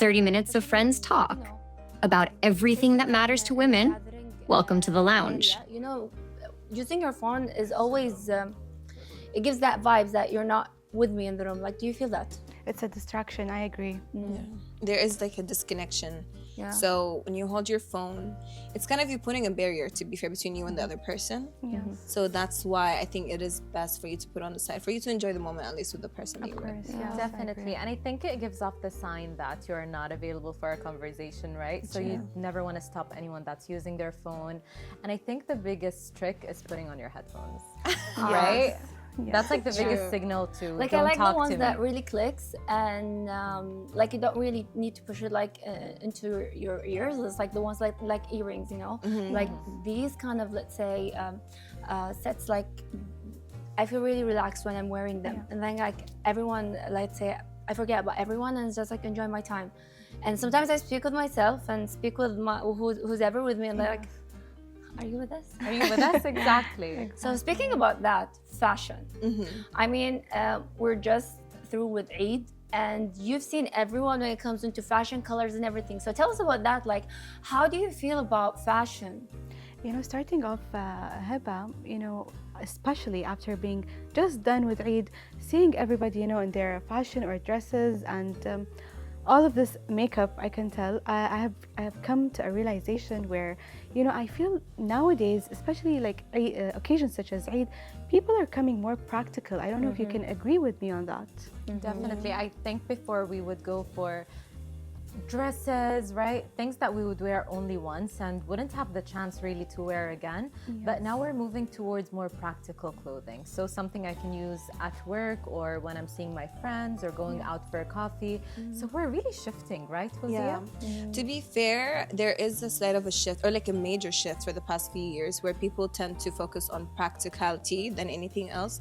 30 minutes of friends talk about everything that matters to women. Welcome to the lounge. You know, using your phone is always, it gives that vibes that you're not with me in the room. Like, do you feel that? It's a distraction, I agree. There is like a disconnection. Yeah. So when you hold your phone, it's kind of you putting a barrier, to be fair, between you and the other person. Yes. So that's why I think it is best for you to put on the side, for you to enjoy the moment, at least with the person that Of you're with. course, yes, I Definitely. agree. And I think it gives off the sign that you're not available for a conversation, right? So you never want to stop anyone that's using their phone. And I think the biggest trick is putting on your headphones, right? Yes. That's like the True. biggest signal to Like, don't I like talk the ones to that me. really clicks and like you don't really need to push it like into your ears. It's like the ones like earrings, you know, like these kind of, let's say, sets. Like, I feel really relaxed when I'm wearing them, and then like everyone, let's say, I forget about everyone and just like enjoy my time. And sometimes I speak with myself and speak with who's ever with me, and they're like, "Are you with us?" Are you with us? Exactly. So speaking about that, fashion. I mean, we're just through with Eid, and you've seen everyone when it comes into fashion, colors, and everything. So tell us about that. Like, how do you feel about fashion? You know, starting off, Heba, you know, especially after being just done with Eid, seeing everybody, you know, in their fashion or dresses and all of this makeup, I can tell, I have come to a realization where, you know, I feel nowadays, especially like occasions such as Eid, people are coming more practical. I don't know if you can agree with me on that. Definitely. I think before we would go for dresses, right? Things that we would wear only once and wouldn't have the chance really to wear again. But now we're moving towards more practical clothing. So something I can use at work or when I'm seeing my friends or going out for a coffee. So we're really shifting, right, Fawzia? To be fair, there is a slight of a shift, or like a major shift for the past few years, where people tend to focus on practicality than anything else.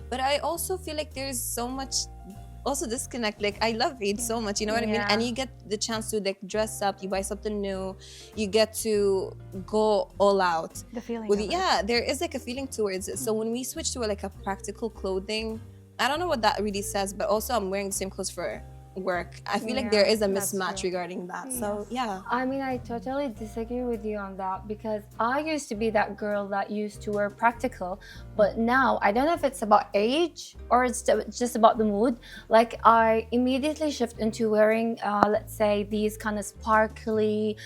But I also feel like there's so much also disconnect. Like, I love Eid so much, you know what I mean? And you get the chance to like dress up, you buy something new, you get to go all out. The feeling With of it. yeah, there is like a feeling towards it. So when we switch to like a practical clothing, I don't know what that really says, but also I'm wearing the same clothes for work. I feel like there is a mismatch regarding that. So yeah. I mean, I totally disagree with you on that, because I used to be that girl that used to wear practical, but now I don't know if it's about age or it's just about the mood. Like, I immediately shift into wearing, let's say, these kind of sparkly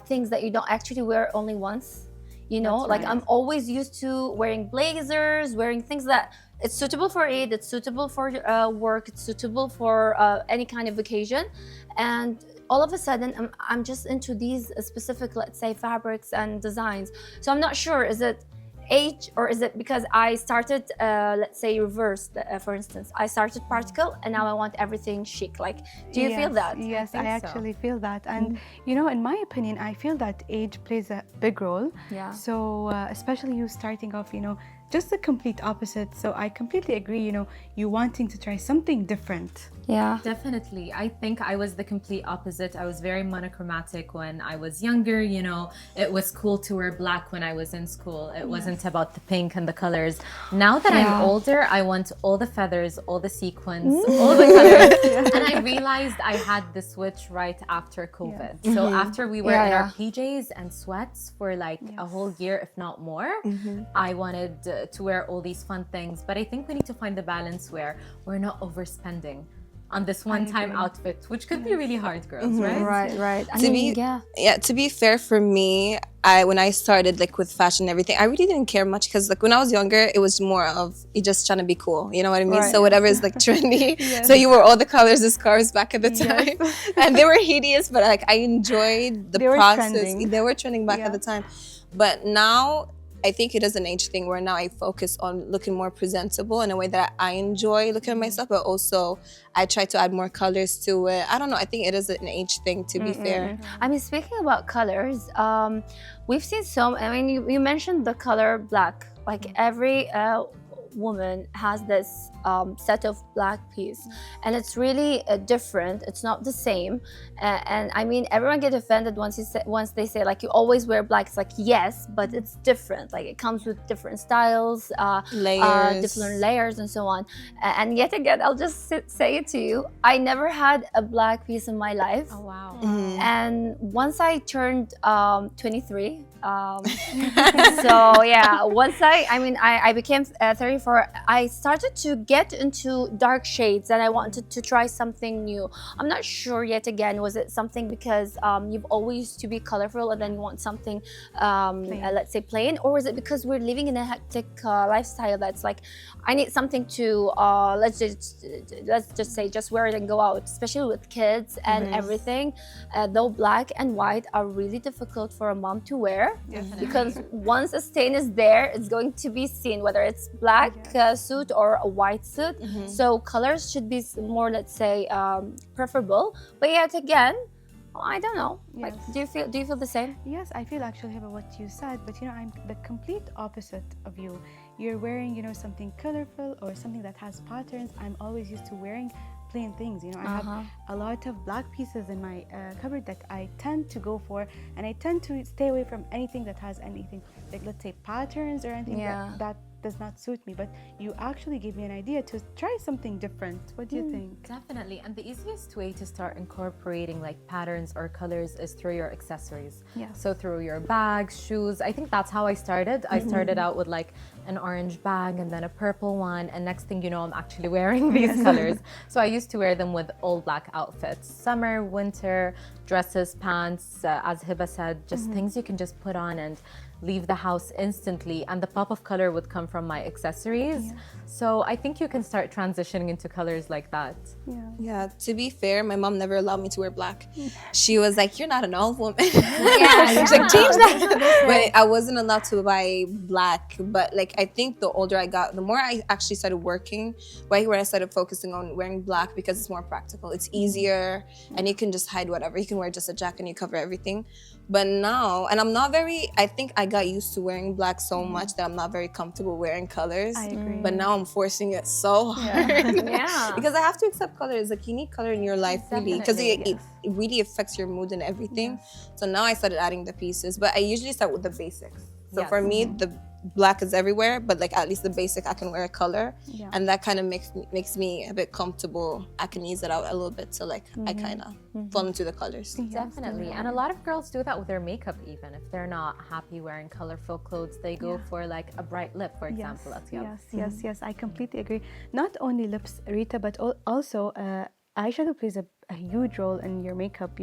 things that you don't actually wear only once. You know, like I'm always used to wearing blazers, wearing things that it's suitable for Eid, it's suitable for work, it's suitable for any kind of occasion. And all of a sudden, I'm just into these specific, let's say, fabrics and designs. So I'm not sure, is it age or is it because I started, let's say, reverse, for instance. I started practical and now I want everything chic. Like, do you feel that? Yes, I think so. actually feel that. And, you know, in my opinion, I feel that age plays a big role. Yeah. So, especially you starting off, you know, just the complete opposite. So I completely agree, you know, you wanting to try something different. Yeah. Definitely. I think I was the complete opposite. I was very monochromatic when I was younger, you know. It was cool to wear black when I was in school. It wasn't about the pink and the colors. Now that I'm older, I want all the feathers, all the sequins, all the colors. And I realized I had the switch right after COVID. So after we were in our PJs and sweats for like a whole year, if not more, I wanted to wear all these fun things. But I think we need to find the balance where we're not overspending on this one-time outfit, which could be really hard, girls, right? Right. I To mean, be yeah. to be fair, for me, when I started like with fashion and everything, I really didn't care much, because like when I was younger, it was more of you just trying to be cool, you know what I mean? Right. So whatever is like trendy. So you wore all the colors of scarves back at the time, and they were hideous, but like I enjoyed the They were process. trending. They were trending back at the time, but now I think it is an age thing where now I focus on looking more presentable in a way that I enjoy looking at myself, but also I try to add more colors to it. I don't know. I think it is an age thing, to be fair. I mean, speaking about colors, we've seen some. I mean, you mentioned the color black. Like every woman has this set of black piece, and it's really different. It's not the same, and I mean, everyone get offended once they say like you always wear black. It's like yes, but it's different. Like it comes with different styles, Layers. different layers, and so on. And yet again, I'll just say it to you. I never had a black piece in my life. Oh wow. And once I turned 23, so yeah, once I became 34, I started to get into dark shades, and I wanted to try something new. I'm not sure yet again, was it something because you've always used to be colorful and then you want something, let's say plain, or is it because we're living in a hectic lifestyle that's like, I need something to, let's just say, just wear it and go out, especially with kids and everything. Though black and white are really difficult for a mom to wear, because once a stain is there, it's going to be seen, whether it's black suit or a white suit. So colors should be more, let's say, preferable. But yet again, I don't know. Like, do you feel the same? Yes, I feel actually about what you said, but I'm the complete opposite of you. You're wearing, something colorful or something that has patterns. I'm always used to wearing plain things. I have a lot of black pieces in my cupboard that I tend to go for, and I tend to stay away from anything that has anything like, let's say, patterns or anything that does not suit me. But you actually gave me an idea to try something different. What do you think? Definitely. And the easiest way to start incorporating like patterns or colors is through your accessories. So through your bags, shoes. I think that's how I started. I started out with like an orange bag and then a purple one, and next thing you know, I'm actually wearing these colors. So I used to wear them with all black outfits, summer, winter, dresses, pants, as Hiba said, just things you can just put on and leave the house instantly, and the pop of color would come from my accessories. So I think you can start transitioning into colors like that. Yeah, to be fair, my mom never allowed me to wear black. She was like, "You're not an old woman." She's like, "Change that." But I wasn't allowed to buy black. But like, I think the older I got, the more I actually started working, right, where I started focusing on wearing black because it's more practical. It's easier, and you can just hide whatever. You can wear just a jacket and you cover everything. But now, and I think I got used to wearing black so much that I'm not very comfortable wearing colors. I agree. But now I'm forcing it so hard. Because I have to accept colors. Like, you need color in your life, really, because it really affects your mood and everything. So now I started adding the pieces, but I usually start with the basics. So for me, the black is everywhere, but like at least the basic I can wear a color, and that kind of makes me a bit comfortable. I can ease it out a little bit, so like I kind of fall into the colors. Definitely. And a lot of girls do that with their makeup. Even if they're not happy wearing colorful clothes, they go for like a bright lip, for example. Yes, I completely agree. Not only lips, Rita, but also eyeshadow plays a huge role in your makeup.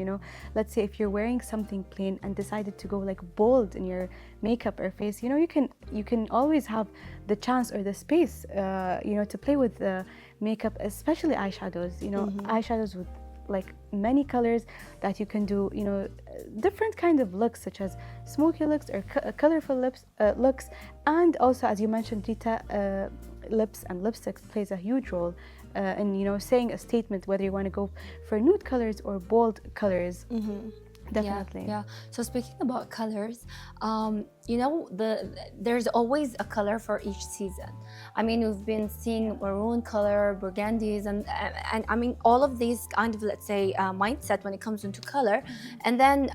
Let's say if you're wearing something plain and decided to go like bold in your makeup or face, you can always have the chance or the space to play with the makeup, especially eyeshadows. Eyeshadows with like many colors that you can do, different kind of looks, such as smoky looks or colorful looks. And also, as you mentioned, Rita, lips and lipsticks plays a huge role in saying a statement, whether you want to go for nude colors or bold colors. Definitely. Yeah. So speaking about colors, there's always a color for each season. I mean, we've been seeing maroon color, burgundies, and I mean all of these kind of, let's say, mindset when it comes into color. And then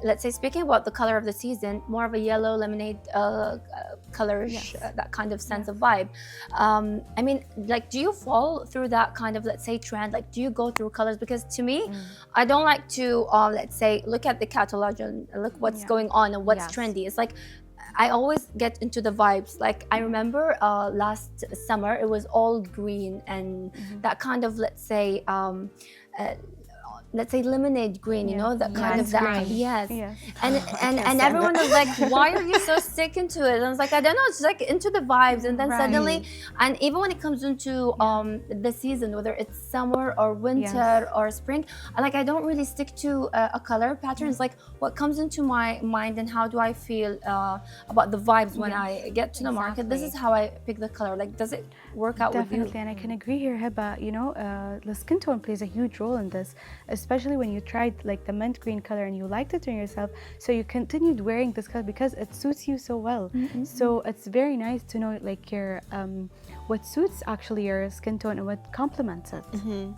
let's say, speaking about the color of the season, more of a yellow lemonade colorish, that kind of sense of vibe. I mean, like, do you fall through that kind of, let's say, trend? Like, do you go through colors? Because to me, I don't like to, let's say, look at the catalog and look what's going on and what's trendy. It's like, I always get into the vibes. Like, I remember last summer, it was all green and that kind of, let's say, lemonade green, that kind of that. And everyone was like, why are you so sick into it? And I was like, I don't know, it's like into the vibes. And then suddenly, and even when it comes into the season, whether it's summer or winter or spring, I don't really stick to a color pattern. It's like what comes into my mind and how do I feel about the vibes when I get to the market. This is how I pick the color. Like, does it work out with you? Definitely, and I can agree here, Hiba. The skin tone plays a huge role in this, especially when you tried like the mint green color and you liked it on yourself, so you continued wearing this color because it suits you so well. So it's very nice to know like your what suits actually your skin tone and what complements it.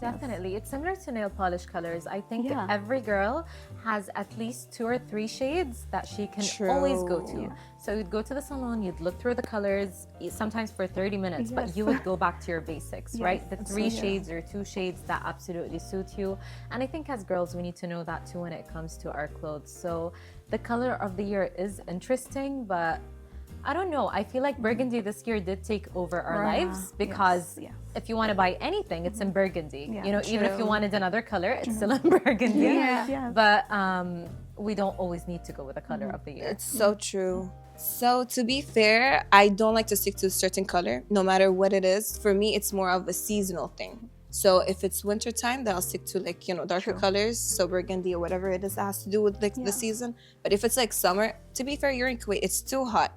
Definitely. It's similar to nail polish colors. I think Yeah. every girl has at least 2 or 3 shades that she can True. always go to. Yeah. So you'd go to the salon, you'd look through the colors, sometimes for 30 minutes, Yes. but you would go back to your basics, right? Yes, The that's 3 so- shades or 2 shades that absolutely suit you. And I think as girls, we need to know that too when it comes to our clothes. So the color of the year is interesting, but I don't know. I feel like burgundy this year did take over our lives because yes. if you want to buy anything, it's in burgundy. Yeah, You know, even if you wanted another color, it's still in burgundy. Yes, yes. But we don't always need to go with the color of the year. It's so true. So to be fair, I don't like to stick to a certain color, no matter what it is. For me, it's more of a seasonal thing. So if it's winter time, then I'll stick to like, you know, darker colors, so burgundy or whatever it is that has to do with like the season. But if it's like summer, to be fair, you're in Kuwait, it's too hot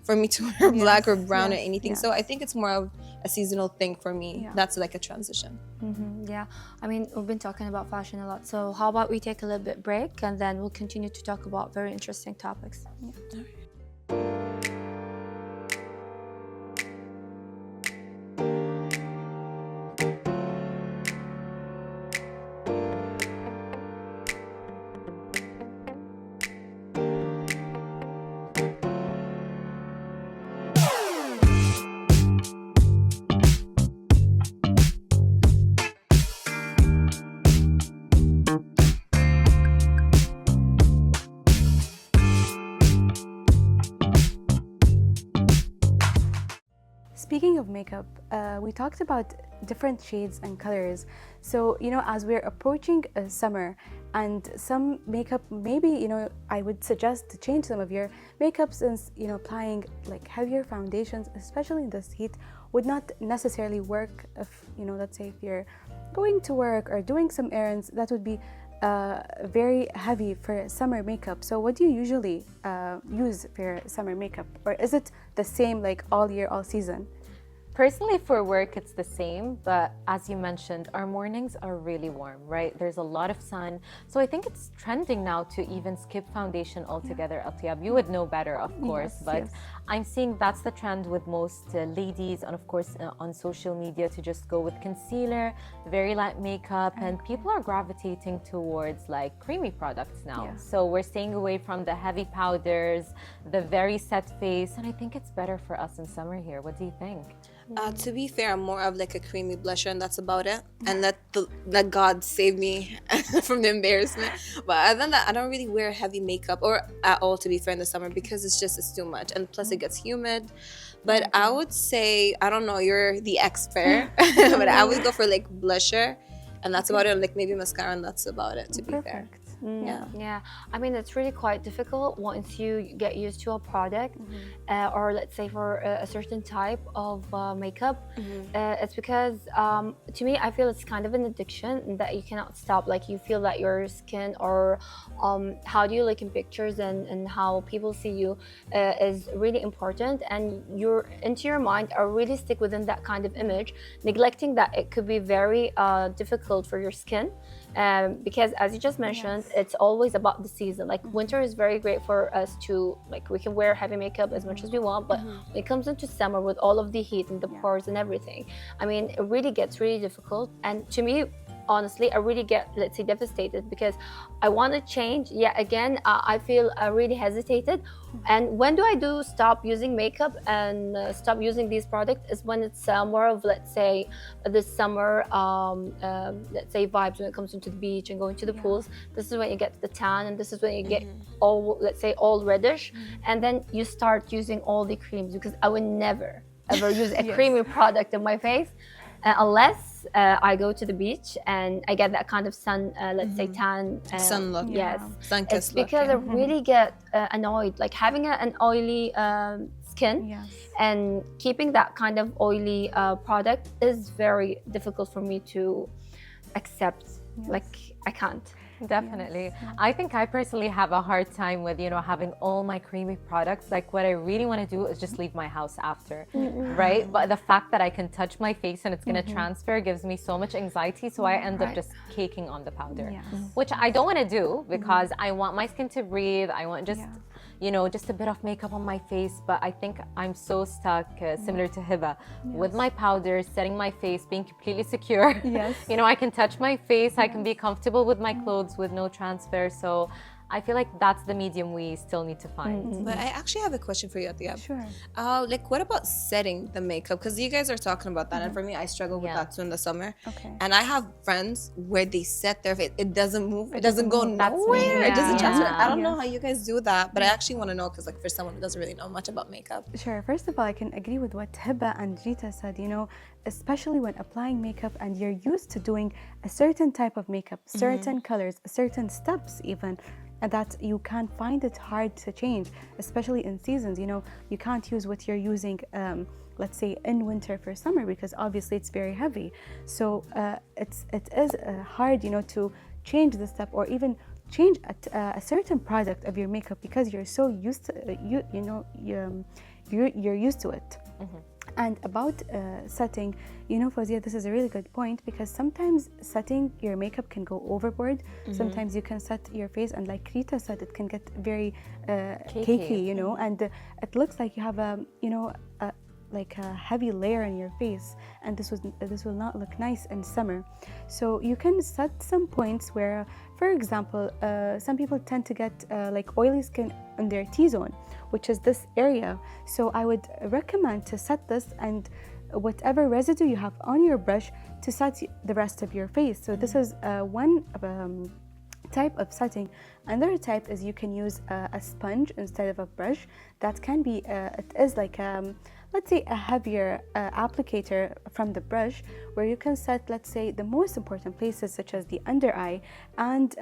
for me to wear black or brown or yes, anything. yes. So I think it's more of a seasonal thing for me. Yeah. That's like a transition. Yeah, I mean, we've been talking about fashion a lot. So how about we take a little bit break and then we'll continue to talk about very interesting topics. Speaking of makeup, we talked about different shades and colors. So, you know, as we're approaching summer and some makeup, maybe, you know, I would suggest to change some of your makeup since, you know, applying like heavier foundations, especially in this heat, would not necessarily work if, you know, let's say if you're going to work or doing some errands, that would be very heavy for summer makeup. So what do you usually use for your summer makeup? Or is it the same like all year, all season? Personally, for work, it's the same, but as you mentioned, our mornings are really warm, right? There's a lot of sun. So I think it's trending now to even skip foundation altogether, Atiyab. You would know better, of course, Yes, but yes. I'm seeing that's the trend with most ladies and, of course, on social media to just go with concealer, very light makeup, and people are gravitating towards like creamy products now. Yeah. So we're staying away from the heavy powders, the very set face, and I think it's better for us in summer here. What do you think? To be fair, I'm more of like a creamy blusher, and that's about it. And let God save me from the embarrassment. But other than that, I don't really wear heavy makeup or at all, to be fair, in the summer because it's too much, and plus it gets humid. But I would say, I don't know, you're the expert, but I would go for like blusher, and that's about it. Like maybe mascara, and that's about it. To be fair. Perfect. Yeah, I mean, it's really quite difficult once you get used to a product or let's say for a certain type of makeup. It's because to me, I feel it's kind of an addiction that you cannot stop. Like you feel that your skin or how do you look in pictures and how people see you is really important, and you're into your mind are really stick within that kind of image, neglecting that it could be very difficult for your skin. Because as you just mentioned, it's always about the season. Like winter is very great for us to like we can wear heavy makeup as much as we want, but when it comes into summer with all of the heat and the pores and everything, I mean, it really gets really difficult. And to me, honestly, I really get, let's say, devastated because I want to change. Yet again, I feel really hesitated. And when do I stop using makeup and stop using these products is when it's more of, let's say, the summer, let's say, vibes when it comes into the beach and going to the pools. This is when you get the tan, and this is when you get all, let's say, all reddish. And then you start using all the creams, because I would never, ever use a creamy product on my face. Unless I go to the beach and I get that kind of sun, let's say tan. Sun look. Yes. Sun-kissed It's look. because I really get annoyed. Like having an oily skin Yes. and keeping that kind of oily product is very difficult for me to accept. Like I can't. Definitely. I think I personally have a hard time with, having all my creamy products. Like what I really want to do is just leave my house after, right? But the fact that I can touch my face and it's going to transfer gives me so much anxiety. So I end up just caking on the powder, which I don't want to do because I want my skin to breathe. I want just just a bit of makeup on my face, but I think I'm so stuck, similar to Hiba, with my powder, setting my face, being completely secure. Yes. I can touch my face, I can be comfortable with my clothes with no transfer. So I feel like that's the medium we still need to find. But I actually have a question for you, Atiyab. Sure. What about setting the makeup? Because you guys are talking about that, and for me, I struggle with that too in the summer. Okay. And I have friends where they set their face, it doesn't move, it doesn't go That's me. nowhere, it doesn't transfer. Yeah. I don't know how you guys do that, but I actually want to know because, for someone who doesn't really know much about makeup. Sure. First of all, I can agree with what Hiba and Rita said, especially when applying makeup and you're used to doing a certain type of makeup, certain colors, certain steps even, and that you can find it hard to change, especially in seasons. You can't use what you're using, let's say in winter for summer, because obviously it's very heavy. So it is hard, to change the step or even change a certain product of your makeup because you're so used to you're used to it. And about setting, Fawzia, this is a really good point because sometimes setting your makeup can go overboard. Sometimes you can set your face and like Rita said, it can get very cakey, and it looks like you have a heavy layer on your face, and this will not look nice in summer. So you can set some points where, for example, some people tend to get oily skin on their T-zone, which is this area. So I would recommend to set this and whatever residue you have on your brush to set the rest of your face. So this is one type of setting. Another type is you can use a sponge instead of a brush. That can be, it is like let's say a heavier applicator from the brush where you can set, let's say, the most important places such as the under eye and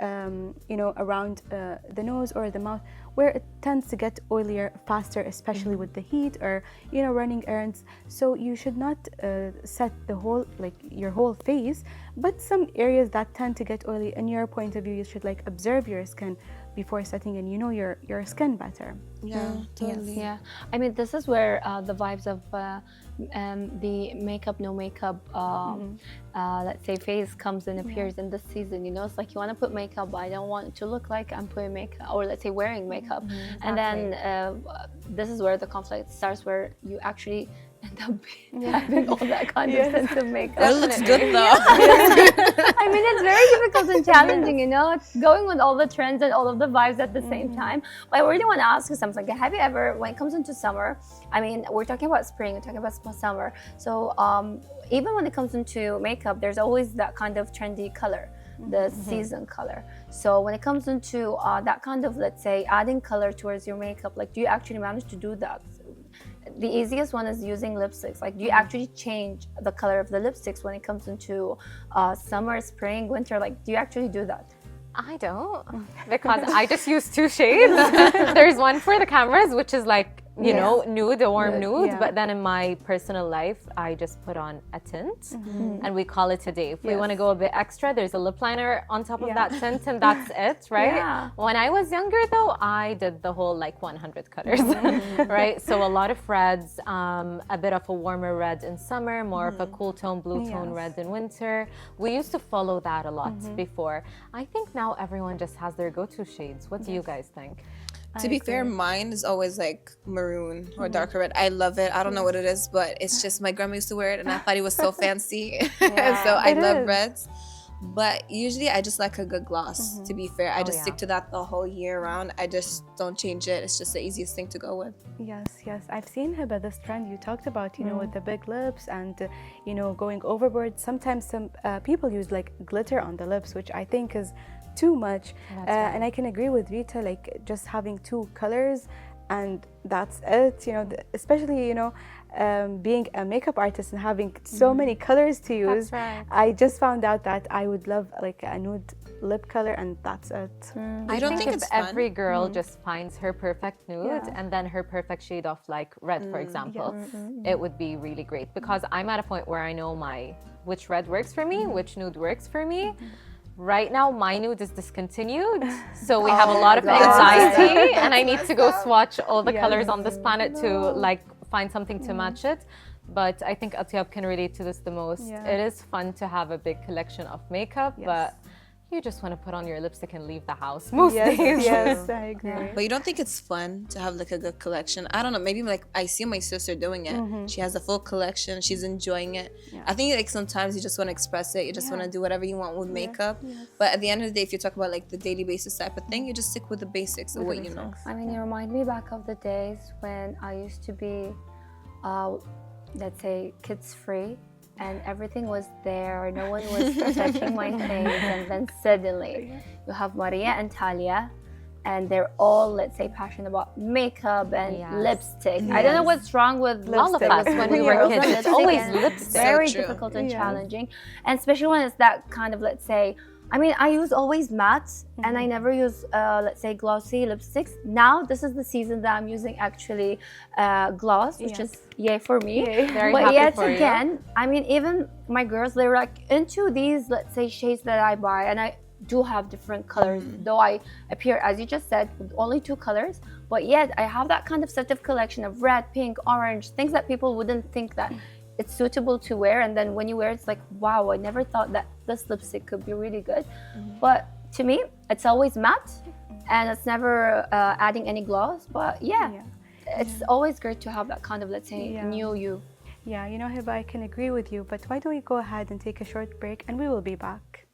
around the nose or the mouth, where it tends to get oilier faster, especially with the heat or running errands. So you should not set the whole, your whole face, but some areas that tend to get oily, in your point of view, you should observe your skin before setting and your skin better. Yeah, totally. Yeah, I mean, this is where the vibes of the makeup, no makeup, let's say phase comes and appears in this season. It's like you want to put makeup, but I don't want it to look like I'm putting makeup, or let's say wearing makeup. And then this is where the conflict starts, where you actually end up having all that kind of sense of makeup. It looks good though. I mean, it's very difficult and challenging, It's going with all the trends and all of the vibes at the same time. But I really want to ask you something. Have you ever, when it comes into summer, I mean, we're talking about spring, we're talking about summer. So even when it comes into makeup, there's always that kind of trendy color, the season color. So when it comes into that kind of, let's say, adding color towards your makeup, do you actually manage to do that? The easiest one is using lipsticks. Do you actually change the color of the lipsticks when it comes into summer, spring, winter? Do you actually do that? I don't, because I just use two shades. There's one for the cameras, which is nude, a warm nude. But then in my personal life, I just put on a tint and we call it a day. If we want to go a bit extra, there's a lip liner on top of that tint and that's it, right? Yeah. When I was younger though, I did the whole 100 colors, right? So a lot of reds, a bit of a warmer red in summer, more of a cool tone, blue tone red in winter. We used to follow that a lot before. I think now everyone just has their go-to shades. What do you guys think? To be fair, mine is always maroon or darker red. I love it. I don't know what it is, but it's just my grandma used to wear it and I thought it was so fancy. So I love reds. But usually I just like a good gloss, to be fair. I just stick to that the whole year round. I just don't change it. It's just the easiest thing to go with. Yes. I've seen Hiba, this trend you talked about, with the big lips and, going overboard. Sometimes some people use glitter on the lips, which I think is too much. And I can agree with Rita, just having two colors and that's it, especially, being a makeup artist and having so many colors to use. That's right. I just found out that I would love a nude lip color and that's it. I don't think if it's fun. every girl just finds her perfect nude and then her perfect shade of red, for example, it would be really great, because I'm at a point where I know which red works for me, which nude works for me. Right now, my nude is discontinued, so we have a lot of God. anxiety, and I need to go swatch all the Yes. colors on this planet to like find something to match it. But I think Atyab can relate to this the most. Yeah. It is fun to have a big collection of makeup, Yes. but you just want to put on your lipstick and leave the house most Yes, days. yes, I agree. But you don't think it's fun to have like a good collection? I don't know. Maybe like I see my sister doing it. She has a full collection. She's enjoying it. Yeah. I think like sometimes you just want to express it. You just want to do whatever you want with makeup. But at the end of the day, if you talk about like the daily basis type of thing, you just stick with the basics of what you know. I mean, you remind me back of the days when I used to be, let's say, kids free, and everything was there. No one was touching my face, and then suddenly you have Maria and Talia, and they're all, let's say, passionate about makeup and Yes. lipstick. I don't know what's wrong with All of lipstick us with when we were girls, kids, but it's always and lipstick. Very So true. difficult and Yeah. challenging, and especially when it's that kind of, let's say. I mean, I use always matte, and I never use, let's say, glossy lipsticks. Now, this is the season that I'm using actually gloss, which Yes. is yay for me. Very But happy yet for you. again, I mean, even my girls, they're like into these, let's say, shades that I buy, and I do have different colors, though I appear, as you just said, with only 2 colors, but yet I have that kind of set of collection of red, pink, orange, things that people wouldn't think that it's suitable to wear, and then when you wear it, it's like, wow, I never thought that this lipstick could be really good. But to me, it's always matte, and it's never adding any gloss, but yeah. It's always great to have that kind of, let's say, Yeah. new you. Yeah, you know, Hiba, I can agree with you, but why don't we go ahead and take a short break and we will be back.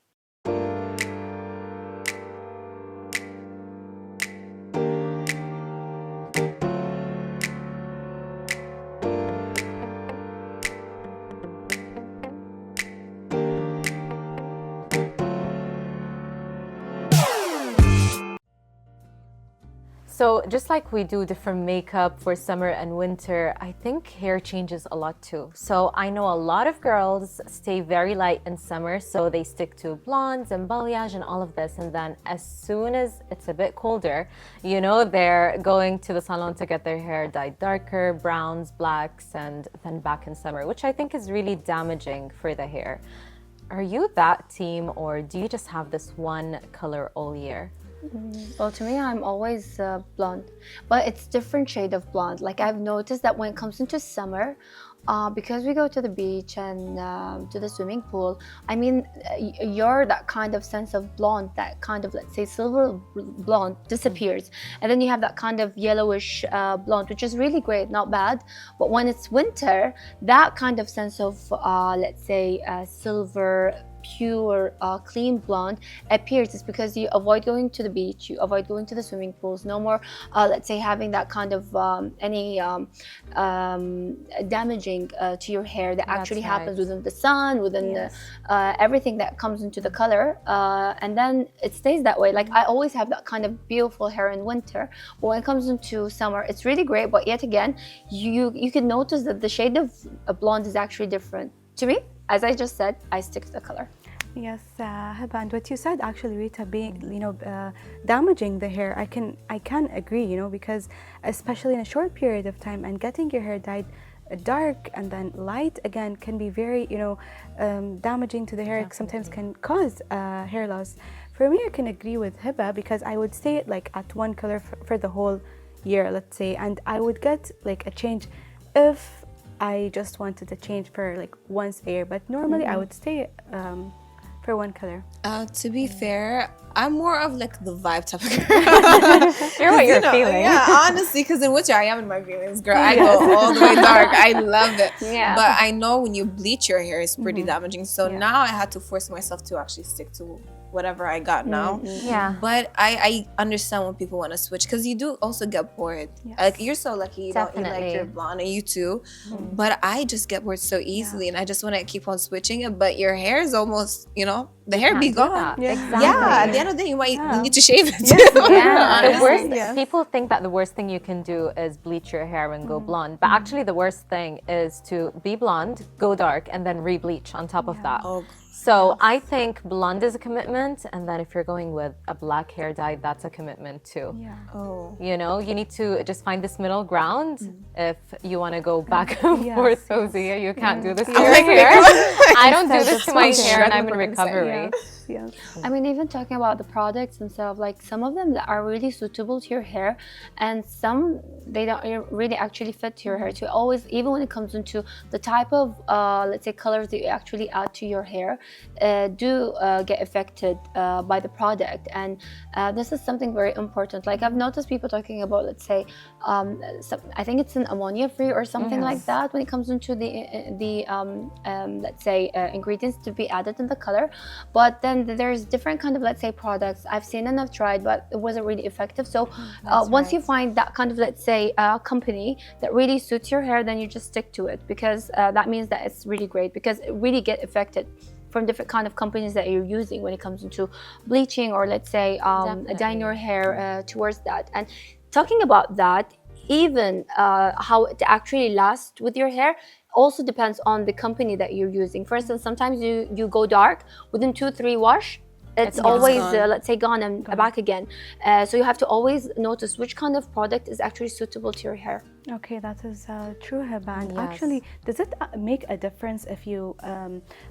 So just like we do different makeup for summer and winter, I think hair changes a lot too. So I know a lot of girls stay very light in summer, so they stick to blondes and balayage and all of this. And then as soon as it's a bit colder, you know, they're going to the salon to get their hair dyed darker, browns, blacks, and then back in summer, which I think is really damaging for the hair. Are you that team, or do you just have this one color all year? Well, to me, I'm always blonde, but it's different shade of blonde. Like I've noticed that when it comes into summer, because we go to the beach and to the swimming pool, I mean, you're that kind of sense of blonde, that kind of, let's say, silver blonde disappears. And then you have that kind of yellowish blonde, which is really great, not bad. But when it's winter, that kind of sense of, let's say, silver, pure, clean blonde appears. It's because you avoid going to the beach, you avoid going to the swimming pools, no more, let's say, having that kind of any damaging to your hair that actually happens within the sun, within everything that comes into the color, and then it stays that way. Like I always have that kind of beautiful hair in winter, but when it comes into summer, it's really great. But yet again, you can notice that the shade of blonde is actually different. To me, as I just said, I stick to the color. Yes, Hiba, and what you said actually, Rita, being damaging the hair, I can agree, because especially in a short period of time, and getting your hair dyed dark and then light again can be very damaging to the hair. Sometimes can cause hair loss. For me, I can agree with Hiba, because I would stay like at one color for the whole year, let's say, and I would get like a change if I just wanted to change for like once a year, but normally I would stay for one color. To be fair, I'm more of like the vibe type of girl. You're what you're feeling. Yeah, honestly, because in winter I am in my feelings, girl. I go all the way dark. I love it. Yeah. But I know when you bleach your hair, it's pretty damaging. So now I had to force myself to actually stick to whatever I got now. Yeah. But I understand when people want to switch, because you do also get bored. Yes. Like you're so lucky you don't you like Definitely. your blonde, and you too. But I just get bored so easily, and I just want to keep on switching it. But your hair is almost, the hair be gone. Exactly. Yeah, at the end of the day, you might need to shave it too. Yeah, the Honestly. worst. People think that the worst thing you can do is bleach your hair and go blonde, but actually the worst thing is to be blonde, go dark, and then re-bleach on top of that. Oh, So I think blonde is a commitment, and then if you're going with a black hair dye, that's a commitment too. Yeah. Oh. You know, you need to just find this middle ground. If you want to go back and Yes, forth, yes. Ozia, you can't do this to your hair. I don't do this to my Exactly. hair, and I'm in Shred the person, recovery. Yes. I mean, even talking about the products themselves, like some of them that are really suitable to your hair, and some they don't really actually fit to your hair. So always, even when it comes into the type of, let's say, colors that you actually add to your hair, do get affected by the product. And this is something very important. Like I've noticed people talking about, let's say, I think it's an ammonia-free or something like that when it comes into the let's say ingredients to be added in the color. But then there's different kind of, let's say, products I've seen and I've tried, but it wasn't really effective. So once you find that kind of, let's say, company that really suits your hair, then you just stick to it, because that means that it's really great, because it really get affected from different kind of companies that you're using when it comes into bleaching or, let's say, dyeing your hair towards that. And talking about that, even how it actually lasts with your hair also depends on the company that you're using. For instance, sometimes you go dark within 2-3 wash, it's always gone. let's say gone and back again. So you have to always notice which kind of product is actually suitable to your hair. Okay, that is true, Heba. And Yes. actually, does it make a difference if you,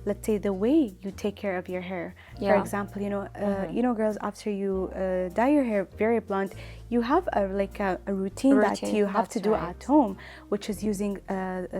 let's say, the way you take care of your hair? For Yeah. example, you know, girls, after you dye your hair very blonde, you have a routine that Routine, you have to that's do right. at home, which is using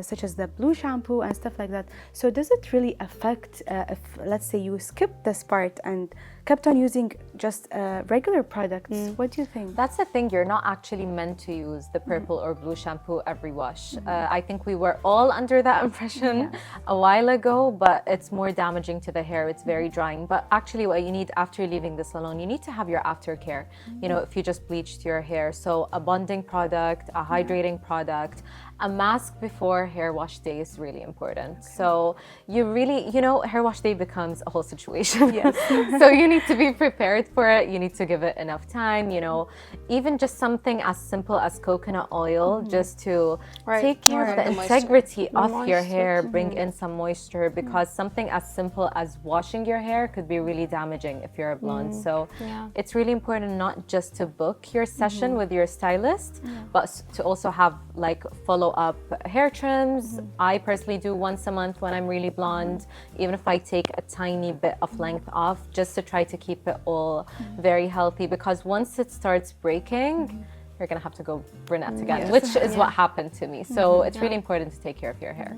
such as the blue shampoo and stuff like that. So does it really affect if, let's say, you skip this part and kept on using just regular products? What do you think? That's the thing, you're not actually meant to use the purple or blue shampoo every wash. I think we were all under that impression a while ago, but it's more damaging to the hair. It's very drying. But actually what you need after leaving the salon, you need to have your aftercare. You know, if you just bleached your hair. So a bonding product, a hydrating product, a mask before hair wash day is really important. So you really, you know, hair wash day becomes a whole situation. Yes. So you need to be prepared for it. You need to give it enough time, you know, even just something as simple as coconut oil, just to take care of the The moisture. integrity of your moisture. hair, bring in some moisture, because something as simple as washing your hair could be really damaging if you're a blonde. So it's really important not just to book your session with your stylist, but to also have like follow-up hair trims. I personally do once a month when I'm really blonde, even if I take a tiny bit of length off, just to try to keep it all very healthy, because once it starts breaking, you're gonna have to go brunette again, which is what happened to me. So it's really important to take care of your hair.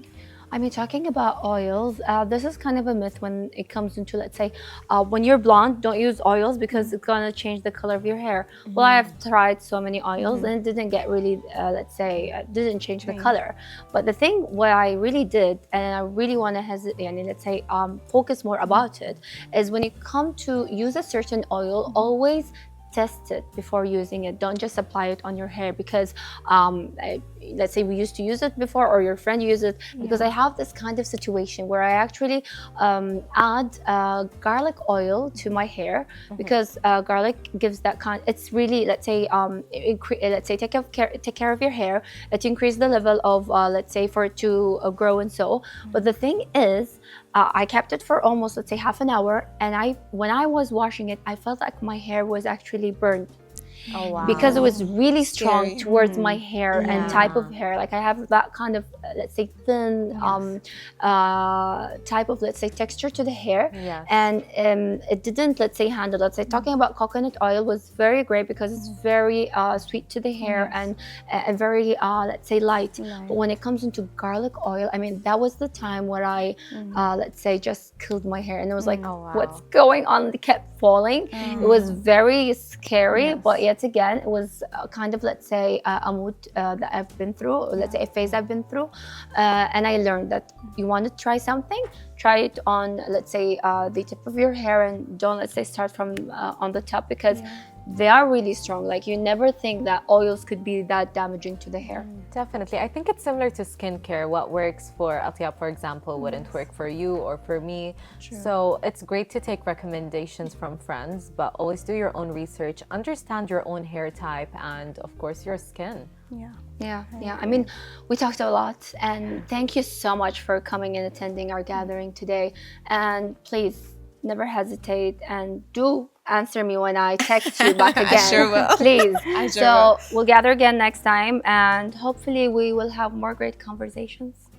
I mean, talking about oils, this is kind of a myth when it comes into, let's say, when you're blonde, don't use oils because it's gonna change the color of your hair. Well, I've tried so many oils and it didn't get really, let's say, didn't change the color. But the thing, what I really did, and I really want to let's say, focus more about it, is when you come to use a certain oil, always test it before using it. Don't just apply it on your hair, because let's say we used to use it before, or your friend used it, because I have this kind of situation where I actually add garlic oil to my hair, because garlic gives that kind, it's really, let's say, take care of your hair, to increase the level of, let's say, for it to grow and so. But the thing is, I kept it for almost, let's say, half an hour, and when I was washing it, I felt like my hair was actually burned. Oh wow. Because it was really strong Scary. towards my hair and type of hair. Like I have that kind of, let's say, thin type of, let's say, texture to the hair. Yes. And it didn't, let's say, handle. Let's say, talking about coconut oil was very great because it's very sweet to the hair and very, let's say, light. But when it comes into garlic oil, I mean, that was the time where I, let's say, just killed my hair. And it was like, what's going on? It kept falling. It was very scary, but yet again, it was kind of, let's say, a mood that I've been through, or let's say a phase I've been through. And I learned that you want to try something, try it on, let's say, the tip of your hair, and don't, let's say, start from on the top, because they are really strong. Like you never think that oils could be that damaging to the hair. Definitely. I think it's similar to skincare. What works for Atyab, for example, wouldn't work for you or for me. So it's great to take recommendations from friends, but always do your own research, understand your own hair type, and of course, your skin. Yeah. I mean, we talked a lot, and thank you so much for coming and attending our gathering today. And please never hesitate and do answer me when I text you back again. I sure will. Please. I sure So we'll gather again next time, and hopefully we will have more great conversations.